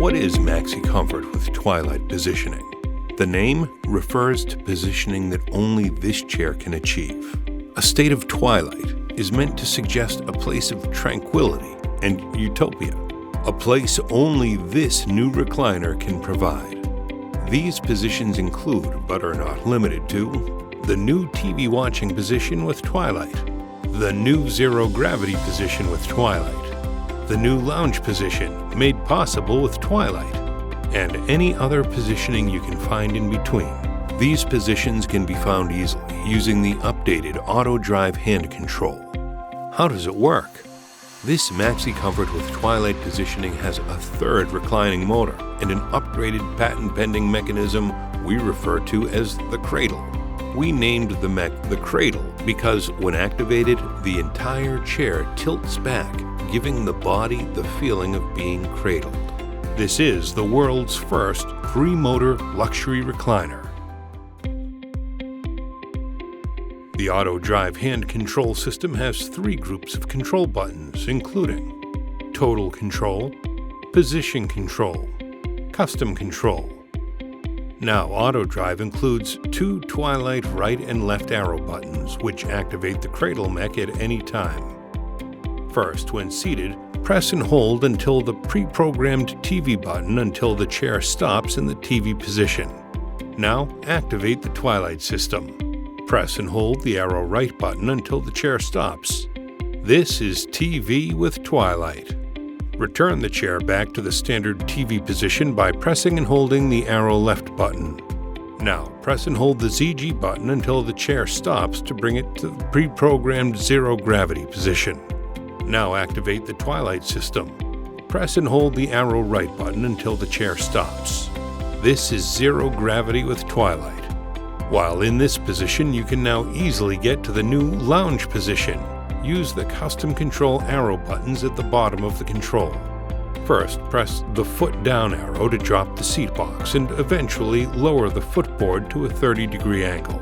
What is MaxiComfort with Twilight positioning? The name refers to positioning that only this chair can achieve. A state of twilight is meant to suggest a place of tranquility and utopia, a place only this new recliner can provide. These positions include, but are not limited to, the new TV watching position with Twilight, the new zero gravity position with Twilight, the new lounge position made possible with Twilight, and any other positioning you can find in between. These positions can be found easily using the updated auto drive hand control. How does it work? This MaxiComfort with Twilight positioning has a third reclining motor and an upgraded patent-pending mechanism we refer to as the Cradle. We named the Cradle because when activated, the entire chair tilts back, giving the body the feeling of being cradled. This is the world's first three-motor luxury recliner. The auto drive hand control system has three groups of control buttons, including total control, position control, custom control. Now, auto drive includes two Twilight right and left arrow buttons, which activate the cradle mech at any time. First, when seated, press and hold until the pre-programmed TV button until the chair stops in the TV position. Now, activate the Twilight system. Press and hold the arrow right button until the chair stops. This is TV with Twilight. Return the chair back to the standard TV position by pressing and holding the arrow left button. Now, press and hold the ZG button until the chair stops to bring it to the pre-programmed zero gravity position. Now activate the Twilight system. Press and hold the arrow right button until the chair stops. This is zero gravity with Twilight. While in this position, you can now easily get to the new lounge position. Use the custom control arrow buttons at the bottom of the control. First, press the foot down arrow to drop the seat box and eventually lower the footboard to a 30-degree angle.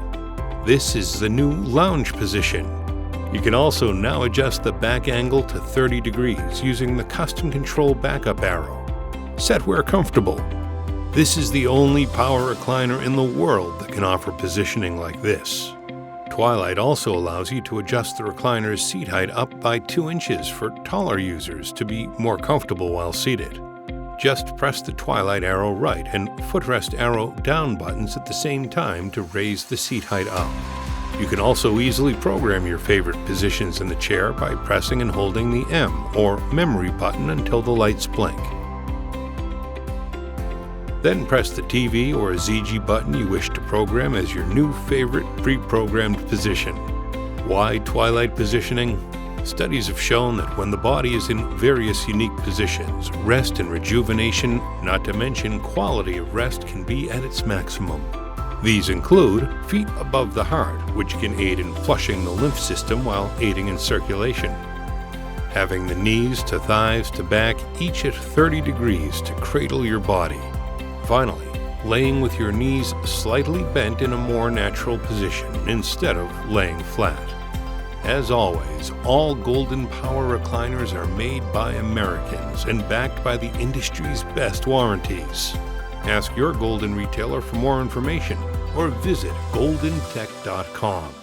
This is the new lounge position. You can also now adjust the back angle to 30 degrees using the custom control backup arrow. Set where comfortable. This is the only power recliner in the world that can offer positioning like this. Twilight also allows you to adjust the recliner's seat height up by 2 inches for taller users to be more comfortable while seated. Just press the Twilight arrow right and footrest arrow down buttons at the same time to raise the seat height up. You can also easily program your favorite positions in the chair by pressing and holding the M or memory button until the lights blink. Then press the TV or ZG button you wish to program as your new favorite pre-programmed position. Why Twilight positioning? Studies have shown that when the body is in various unique positions, rest and rejuvenation, not to mention quality of rest, can be at its maximum. These include feet above the heart, which can aid in flushing the lymph system while aiding in circulation. Having the knees to thighs to back each at 30 degrees to cradle your body. Finally, laying with your knees slightly bent in a more natural position instead of laying flat. As always, all Golden Power recliners are made by Americans and backed by the industry's best warranties. Ask your Golden retailer for more information or visit goldentech.com.